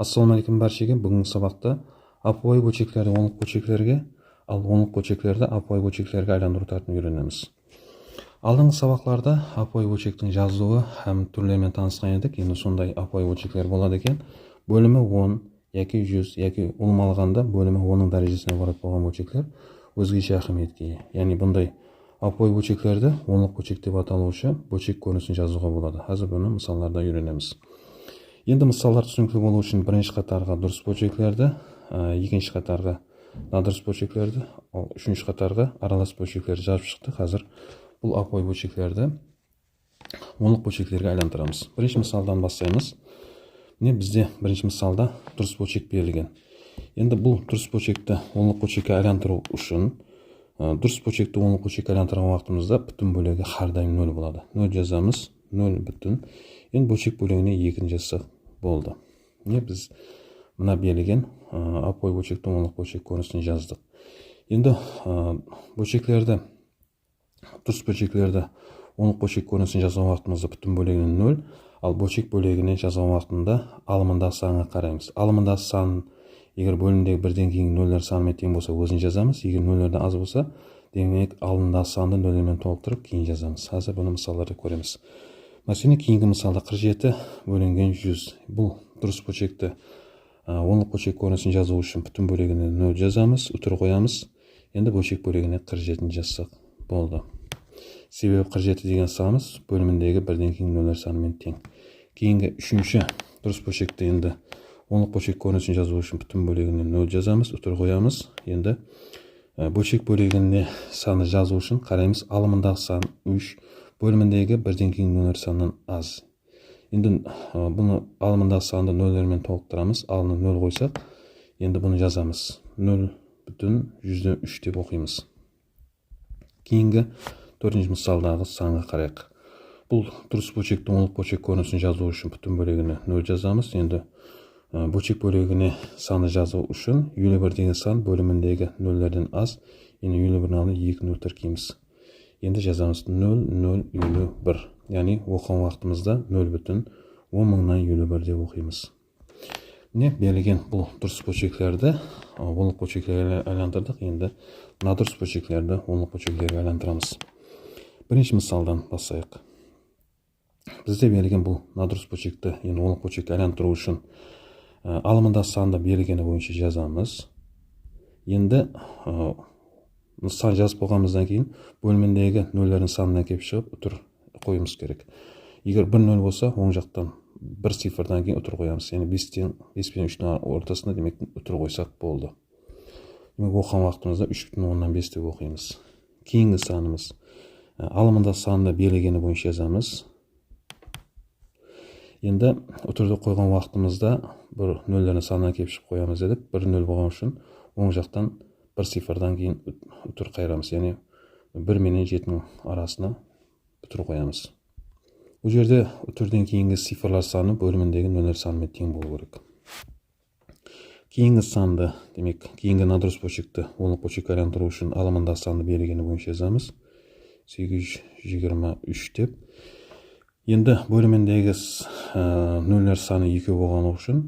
Ассалаумағалейкум баршаға. Бүгінгі сабақта апуай бөлшектерді оңлық бөлшектерге, ал оңлық бөлшектерді апуай бөлшектерге айландыру тәртібін үйренеміз. Алдыңғы сабақларда апуай бөлшектің жазуы һәм түрлерімен танысқан едік. Енді сондай апуай бөлшектер болады екен. Бөлімі 10 яки 100 яки ұлмалғанда бөлімі 10-ның дәрежесіне барып болған бөлшектер өзгеше ахаметке ие. Яғни бұндай апуай бөлшектерді оңлық бөлшек деп аталушы бөлшек көрінісін жазуға болады. Қазір бұны мысалдарда үйренеміз. Енді мысалдар түсінікті болу үшін бірінші қатарға дұрыс бөлшектерді, екінші қатарға надырыс бөлшектерді, ал үшінші қатарға аралас бөлшектерді жазып шықты. Қазір бұл апуай бөлшектерді оңлық бөлшектерге айландырамыз. Бірінші мысалдан бастаймыз. Міне бізде бірінші мысалда дұрыс бөлшек берілген. Енді бұл дұрыс бөлшекті оңлық бөлшекке айландыру үшін дұрыс бөлшекті оңлық бөлшекке айландырған уақытымызда бүтін бөлігі әрдайым 0 болады. 0 жазамыз, 0 бүтін. Енді бөлшек бөлігіне 2 жазсақ болды. Біз мына берілген апуай бөлшектің оңлық бөлшек көрінісін жаздық. Енді бөлшектерді дұрыс бөлшектерді оңлық бөлшек көрінісін жазған уақытымызда бүтін бөлігіне 0, ал бөлшек бөлігіне жазған уақытында алымындағы санға қараймыз. Алымындағы сан егер бөлімдегі бірден кейін нөлдер санымен тең болса, өзін жазамыз. Егер нөлдерден аз болса, демек алымындағы санды нөлдермен толықтырып кейін жазамыз. Қазір бұны мысалдарды көреміз. Мәселен, кейінгі мысалда 47 бөлінген 100. Бұл дұрыс бөлшекті оңлық бөлшек көрінісін жазу үшін бүтін бөлігіне 0 жазамыз, үтір қоямыз. Енді бөлшек бөлігіне 47 жазсақ болды. Себебі 47 деген санымыз бөліміндегі бірден кейін нөлдер санымен тең. Кейінгі үшінші дұрыс бөлшекті енді оңлық бөлшек көрінісін жазу үшін бүтін бөлігіне 0 жазамыз, үтір қоямыз. Енді бөлшек бөлігіне саны жазу үшін қараймыз. Алымындағы сан 3, бөліміндегі бірден кейін нөлдер санынан аз. Енді бұны алымындағы санды нөлдермен толықтырамыз. Алыны 0 қойсақ, енді бұны жазамыз. 0 бүтін 100-3 деп оқимыз. Кейінгі төртінші мысалдағы санға қарайық. Бұл дұрыс бөлшектің оңлық бөлшек көрінісін жазу үшін бүтін бөлігіне 0 жазамыз. Енді бөлшек бөлігіне саны жазу үшін үйлі деген сан бөліміндегі нөлдерден аз. Енді үйлі бірін алып 2-0 тіркейміз. Енді жазамыз 0, 0, үйлі 1. Яғни оқыған уақытымызда 0 бүтін 10 мыңнан үйлі 1 деп оқимыз. Берілген бұл дұрыс бөлшектерді оңлық бөлшектерге айландырдық. Енді надұрыс бөлшектерді оңлық бөлшектерге айландырамыз. Бірінші мысалдан бастайық. Бізде берілген бұл надұрыс бөлшекті енді оңлық бөлшекке айландыру үшін алымында санды берілгені бойынша жазамыз. Енді сан жазып болғанымыздан кейін бөліміндегі нөлдердің санын әкеліп шығып үтір қойымыз керек. Егер 1-0 болса, оң жақтан бір цифрдан кейін үтір қоямыз. Яғни 5 пен 3-дің ортасында демек үтір қойсақ болды. Демек оқыған уақытымызда 3,5 деп оқимыз. Кейінгі санымыз алымында санды берілгені бойынша жазамыз. Енді үтірді қойған уақытымызда бір нөлдердің санын әкеліп шығып қоямыз дедік. 1-0 болған үшін оң жақтан бір цифрдан кейін үтір қайырамыз. Яғни 1 менен 7-ның арасына үтір қоямыз. Бұл жерде үтірден кейінгі цифрлар саны бөліміндегі нөлдер санымен тең болу керек. Кейінгі санды, демек, кейінгі надұрыс бөлшекті оңлық бөлшекке айландыру үшін алымында санды берілгені бойынша жазамыз. 823 деп. Енді бөліміндегі нөлдер саны 2 болған үшін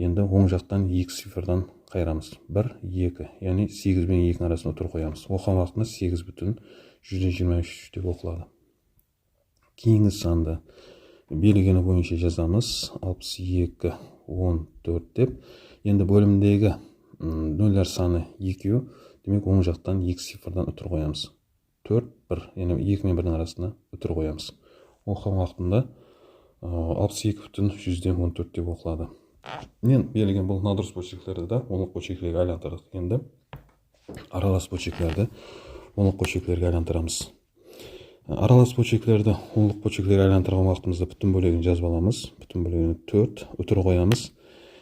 енді оң жақтан 2 цифрдан қайырамыз. 1, 2. Яғни 8 бен 2-ның арасына үтір қоямыз. Оқыған уақытында 8 бүтін 123 деп оқылады. Кейінгі санды берілгені бойынша жазамыз. 62, 14 деп. Енді бөлімдегі нөлдер саны 2, демек оң жақтан 2 цифрдан үтір қоямыз. 4, 1. Яғни 2 мен 1-дің арасына үтір қоямыз. Оқыған уақытында 62 бүтін 114 деп оқылады. Берілген бұл надұрыс бөлшектерді де оңлық бөлшектерге айландырдық. Енді аралас бөлшектерді оңлық бөлшектерге айландырамыз. Аралас бөлшектерді оңлық бөлшектерге айландырған уақытымызда бүтін бөлігін жазып аламыз. Бүтін бөлігіне 4, үтір қоямыз.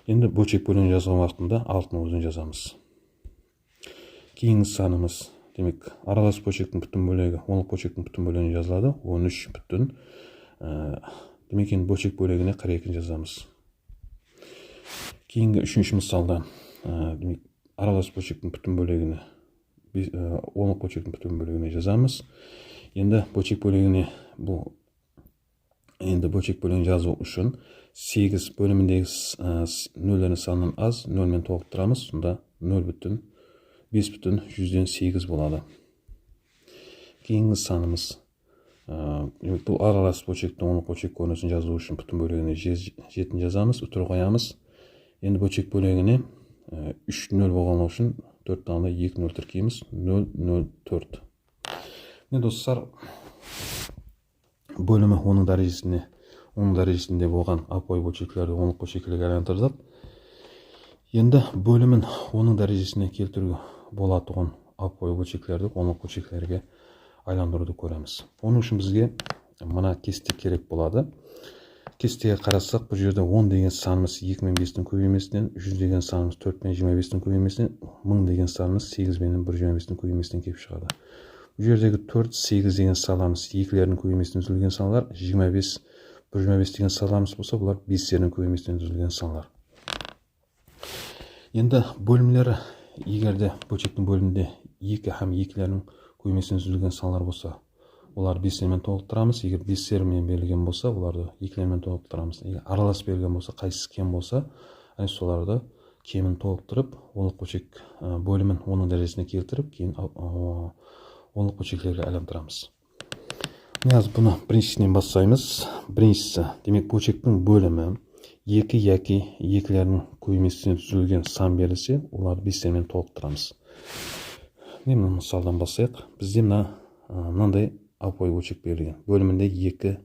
Енді бөлшек бөлігін жазған уақытында 6-ның өзін жазамыз. Кейінгі санымыз, демек, аралас бөлшектің бүтін бөлігі оңлық бөлшектің бүтін бөлігіне жазылады. 13 бүтін. Демек, енді бөлшек бөлігіне 42 жазамыз. Кейінгі үшінші мысалда, демек, аралас бөлшектің бүтін бөлігіне оңлық бөлшектің бүтін бөлігіне жазамыз. Енді бөлшек бөлігіне бұл Енді бөлшек бөлігін жазу үшін 8 бөліміндегі нөлердің санын аз нөлмен толықтырамыз. Сонда 0,5/8 болады. Кейінгі санымыз бұл аралас бөлшектің оңлық бөлшек көрінісін жазу үшін бүтін бөлігіне 7 жазамыз, үтір қоямыз. Енді бөлшек бөлігіне 3 0 болғаны үшін 4 тағында 2 0 тіркейміз. 0, 0, 4. Енді достар, бөлімі оның дәрежесінде болған апой бөлшектерді оңлық бөлшектерге айландырдық. Енді бөлімін оның дәрежесіне келтіруге болатұғын апой бөлшектерді оңлық бөлшектерге айландыруды көреміз. Оның үшін бізге мына кесте керек болады. Кестеге қарасақ, бұл жерде 10 деген санымыз 2 мен 5-тің көбеймесінен, 100 деген санымыз 4 мен 25-тің көбеймесінен, 1000 деген санымыз 8 мен 125-тің көбеймесінен келіп шығады. Бұл жердегі 4, 8 деген саламыз 2-лердің көбеймесінен түзілген саналар, 25, 125 деген саламыз болса, бұлар 5-лердің көбеймесінен түзілген саналар. Енді бөлімлері, егерде бөлшектің бөлімінде 2 һәм 2-лердің көбеймесінен түзілген саналар болса, олар 5-лермен толықтырамыз. Егер 5-лермен берілген болса, оларды 2-лермен толықтырамыз. Егер аралас берілген болса, қайсысы кем болса, соларды кемін толықтырып, оңлық бөлшек бөлімін оның дәрежесіне келтіріп, кейін оңлық бөлшектерге айландырамыз. Қазір бұны біріншісінен бастаймыз. Біріншісі, демек бөлшектің бөлімі 2 яки 2-лердің көбеймесінен түзілген сан берілсе, оларды 5-лермен толықтырамыз. Мына мысалдан бастайық. Бізде мынандай апой бөлшек берілген. Бөлімінде 2,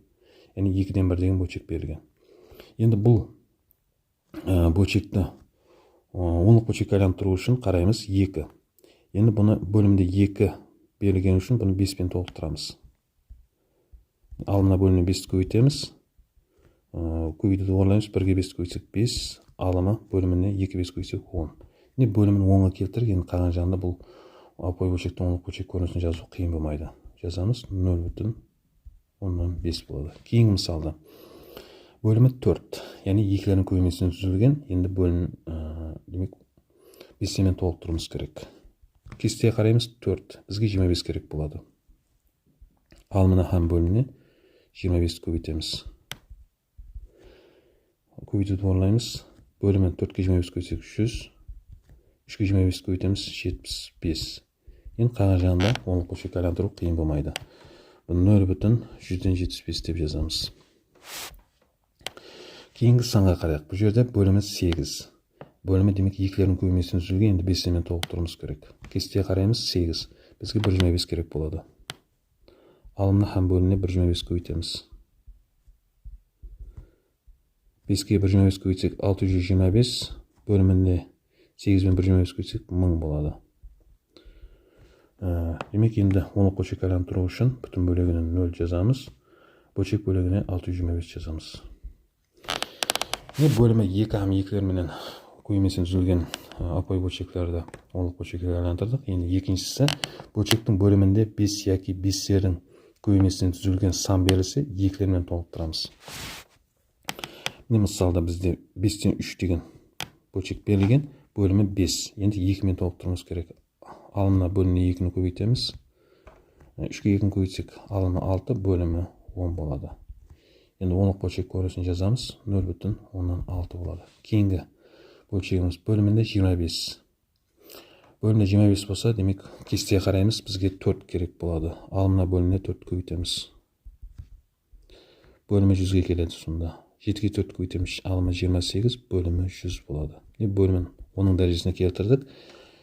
яғни 2-ден 1 деген бөлшек берілген. Енді бұл бөлшекті оңлық бөлшекке айландыру үшін қараймыз 2. Енді бұны бөлімінде 2 берілген үшін бұны 5-пен толықтырамыз. Ал мына бөлімнен 5-ті көбейтеміз. Көбейтуді орындаймыз. 1-ге 5-ті көбейтсек 5, алымы бөліміне 2 5 көбейтсек 10. Енді бөлімін 10-ға келтіріп, енді қалған жағында бұл апой бөлшектің оңлық бөлшек көрінісін жазу қиын болмайды. Жазамыз 0,5 болады. Кейінгі мысалда бөлімі 4, яғни 2-лердің көбеймесінен түзілген. Енді бөлім демек 5-лермен толықтыруымыз керек. Кестеге қараймыз 4, бізге 25 керек болады. Ал мына һәм бөліміне 25 көбейтеміз. Көбейтуді орындаймыз. Бөлімін 4-ге 25 көбейтсек 100, 3-ге 25 көбейтеміз 75. Енді қалған жағында оңлық бөлшекке айландыру қиын болмайды. Бұны 0,175 деп жазамыз. Кейінгі санға қарайық. Бұл жерде бөлімі 8. Бөлімі демек 2-лердің көбеймесінен түзілген, енді 5-лермен толықтыруымыз керек. Кестеге қараймыз 8. Бізге 125 керек болады. Ал мына һәм бөліміне 125 көбейтеміз. 5-ге 125 көбейтсек 625, бөлімінде 8 мен 125 көбейтсек 1000 болады. Демек енді оңлық бөлшекке айландыру үшін бүтін бөлігіне 0 жазамыз, бөлшек бөлігіне 625 жазамыз. Бөлімі 2 һәм 2-лерменен көбеймесінен түзілген апой бөлшектерді оңлық бөлшекке айландырдық. Енді екіншісі, бөлшектің бөлімінде 5 яки 5-лердің көбеймесінен түзілген сан берілсе, 2-лермен толықтырамыз. Мысалда бізде 5-тен 3 деген бөлшек берілген, бөлімі 5. Енді 2-мен толықтыруымыз керек. Алымына бөліміне 2-ні көбейтеміз. 3-ге 2-ні көбейтсек, алымы 6, бөлімі 10 болады. Енді оңлық бөлшек көрінісін жазамыз. 0,6 болады. Кейінгі бөлшегіміз бөлімінде 25. Бөлімде 25 болса, демек кестеге қараймыз, бізге 4 керек болады. Алымына бөліміне 4 көбейтеміз. Бөлімі 100-ге келеді сонда. 7-ге 4 көбейтеміз, алымы 28, бөлімі 100 болады. Бөлімін оның дәрежесіне келтірдік.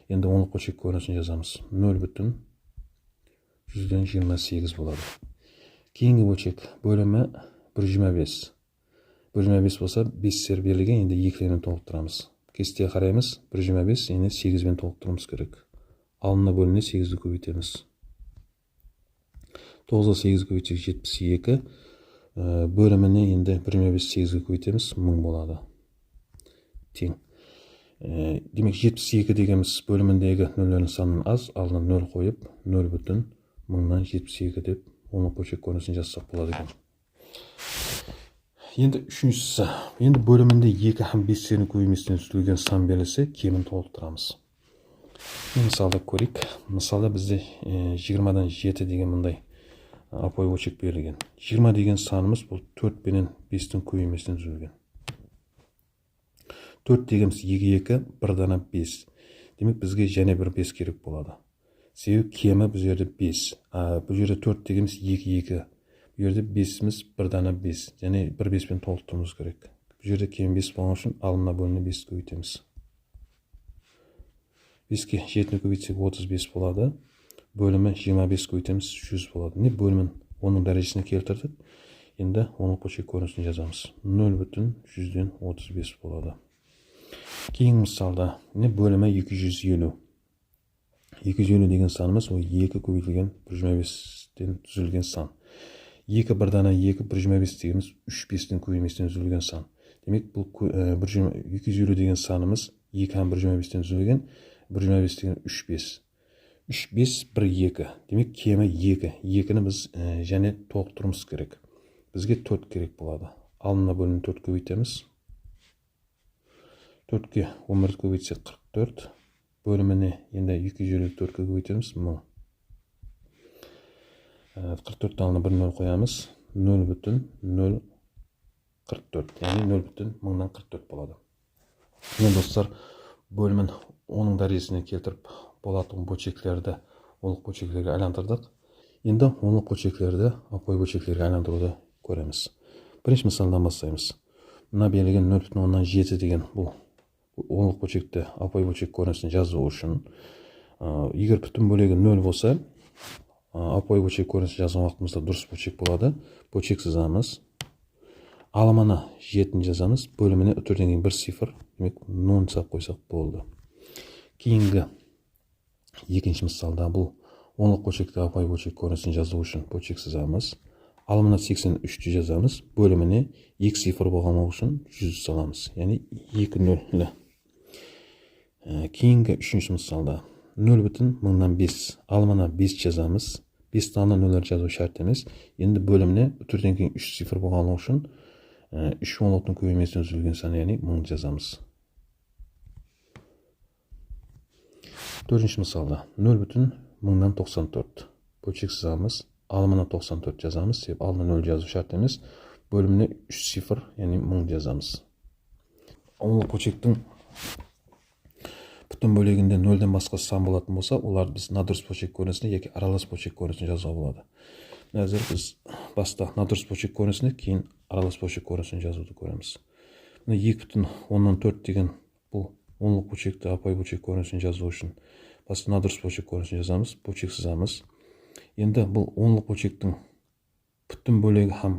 Енді оңлық бөлшек көрінісін жазамыз. 0,128 болады. Кейінгі бөлшек бөлімі 125. 125 болса, 5-лер берілген, енді 2-лермен толықтырамыз. Кестеге қараймыз, 125, енді 8-мен толықтыруымыз керек. Алымына бөліміне 8-ді көбейтеміз. 9-ға 8 көбейтсек 72, бөліміне енді 125 8-ге көбейтеміз, 1000 болады. Тең. Демек 72 дегеніміз бөліміндегі нөлердің санын аз, алдына 0 қойып, 0,1000-72 деп оңлық бөлшек көрінісін жазсақ болады екен. Енді үшіншісі, енді бөлімінде 2 һәм 5-лердің көбеймесінен түзілген сан берілсе, кемін толықтырамыз. Мысалда көрейік. Мысалда бізде 20-дан 7 деген мындай апой бөлчек берілген. 20 деген санымыз бұл 4 пенен 5-тің көбеймесінен түзілген. 4 дегеніміз 2, 1 дана 5. Демек бізге және бір 5 керек болады. Себебі кемі бұл жерде 5. Бұл жерде 4 дегеніміз 2, 2. Бұл жерде 5-іміз 1 дана 5. Және 1 5 пен толықтыруымыз керек. Бұл жерде кем 5 болған үшін алымына бөліне 5 көбейтеміз. 5-ке 7-ні көбейтсек 35 болады. Бөлімі 25 көбейтеміз 100 болады. Не бөлімін оның дәрежесіне келтірдік. Енді оңлық бөлшек көрінісін жазамыз. 0,135 болады. Кейін мысалда не бөлімі 250. 250 деген санымыз ол 2 көбейтілген 125-тен түзілген сан. 2 1 дана 2 125 дегеніміз 3 5-тен көбейместен түзілген сан. Демек бұл 250 деген санымыз 2 125-тен түзілген, 125 деген 3 5. 3 5 1 2. Демек кемі 2. 2-ні біз және толықтыруымыз керек. Бізге 4 керек болады. Алымына бөлімін 4 көбейтеміз. 4-ке 11 көбейтсек 44. Бөліміне енді 254-ке көбейтеміз 1000. 44 алына 1 0 қоямыз. 0,044. Яғни 0,1000-дан 44 болады. Енді достар, бөлімін оның дәрежесіне келтіріп болатын бөлшектерді оңлық бөлшектерге айландырдық. Енді оңлық бөлшектерді апой бөлшектерге айландыруды көреміз. Бірінші мысалдан бастаймыз. Мына берілген 0,7 деген бұл оңлық бөлшекті апой бөлшек көрінісін жазу үшін, егер бүтін бөлігі 0 болса, апой бөлшек көрінісін жазған уақытымызда дұрыс бөлшек болады. Бөлшек сызамыз. Алымына 7 жазамыз. Бөліміне үтірден кейін бір цифр, демек 0 сап қойсақ болды. Кейінгі екінші мысалда бұл оңлық бөлшекті апой бөлшек көрінісін жазу үшін бөлшек сызамыз. Алымына 83 жазамыз. Бөліміне 2 цифр болған үшін 100 саламыз. Яғни 2 0. Кейінгі үшінші мысалда 0,1000-дан 5. Алымына 5 жазамыз. 5 таны 0 жазу шарт емес. Енді бөліміне үтірден кейін 3 цифр болған үшін 3 оңлықтың көбеймесінен түзілген сан, яғни 1000 жазамыз. Төртінші мысалда 0,1000-дан 94. Бөлшек сызамыз. Алымына 94 жазамыз. Себебі алдына 0 жазу шарт емес. Бөліміне 3 цифр, яғни 1000 жазамыз. Оңлық бөлшектің бүтін бөлігінде 0-ден басқа сан болатын болса, олар біз надұрыс бөлшек көрінісіне яки аралас бөлшек көрінісіне жазуға болады. Әзір біз баста надұрыс бөлшек көрінісіне, кейін аралас бөлшек көрінісіне жазуды көреміз. 2,4 деген бұл оңлық бөлшекті апай бөлшек көрінісіне жазу үшін баста надұрыс бөлшек көрінісіне жазамыз, бөлшек сызамыз. Енді бұл оңлық бөлшектің бүтін бөлігі һәм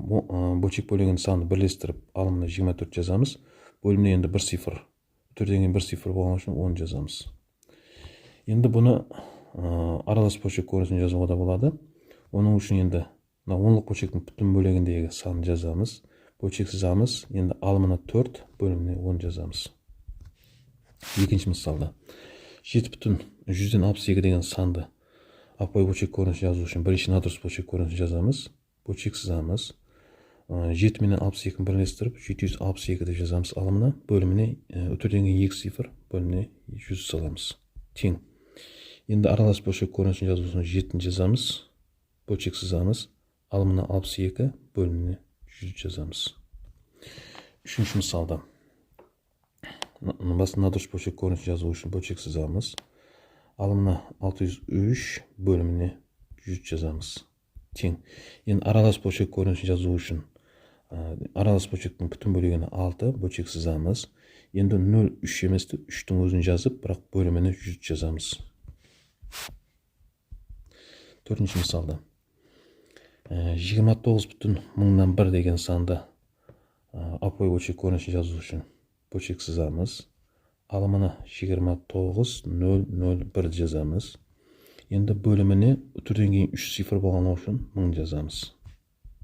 бөлшек бөлігінің санын бірлестіріп, алымына 24 жазамыз. Бөліміне енді бір цифр, үтірден кейін бір цифр болған үшін 10 жазамыз. Енді бұны аралас бөлшек көрінісіне жазуға да болады. Оның үшін енді оңлық бөлшектің бүтін бөлігіндегі санын жазамыз. Бөлшек сызамыз. Енді алымына 4, бөліміне 10 жазамыз. Екінші мысалда 7,162 деген санды апой бөлшек көрінісін жазу үшін бірінші надұрыс бөлшек көрінісін жазамыз. Бөлшек сызамыз. 7 менен 62-ні бірлестіріп 762 деп жазамыз алымына. Бөліміне үтірден кейін 2 цифр, бөліміне 100 саламыз. Тең. Енді аралас бөлшек көрінісін жазу үшін 7-ні жазамыз. Бөлшек сызамыз. Алымына 62, бөліміне 100 жазамыз. Үшінші мысалда басында надұрыс бөлшек көрінісін жазу үшін бөлшек сызамыз. Алымына 603, бөліміне 100 жазамыз. Тең. Енді аралас бөлшек көрінісін жазу үшін аралас бөлшектің бүтін бөлігіне 6, бөлшек сызамыз. Енді 0 3 еместі 3-тің өзін жазып, бірақ бөліміне 100 жазамыз. Төртінші мысалда 29,1000-дан 1 деген санды апой бөлшек көрінісін жазу үшін бөлшек сызамыз. Алымына 29,001 жазамыз. Енді бөліміне үтірден кейін 3 цифр болған үшін 1000 жазамыз.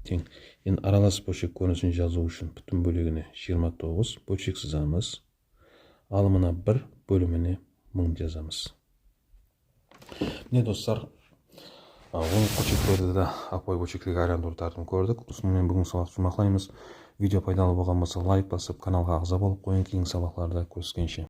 Тең. Енді аралас бөлшек көрінісін жазу үшін бүтін бөлігіне 29, бөлшек сызамыз. Алымына 1, бөліміне 1000 жазамыз. Не достар, оңлық бөлшектерді де апой бөлшектерге айландырударын көрдік. Осымен бүгін сабақ жұмақлаймыз. Видео пайдалы болған болса лайк басып, каналға ағза болып қойын. Кейінгі сабақтарда көріскенше.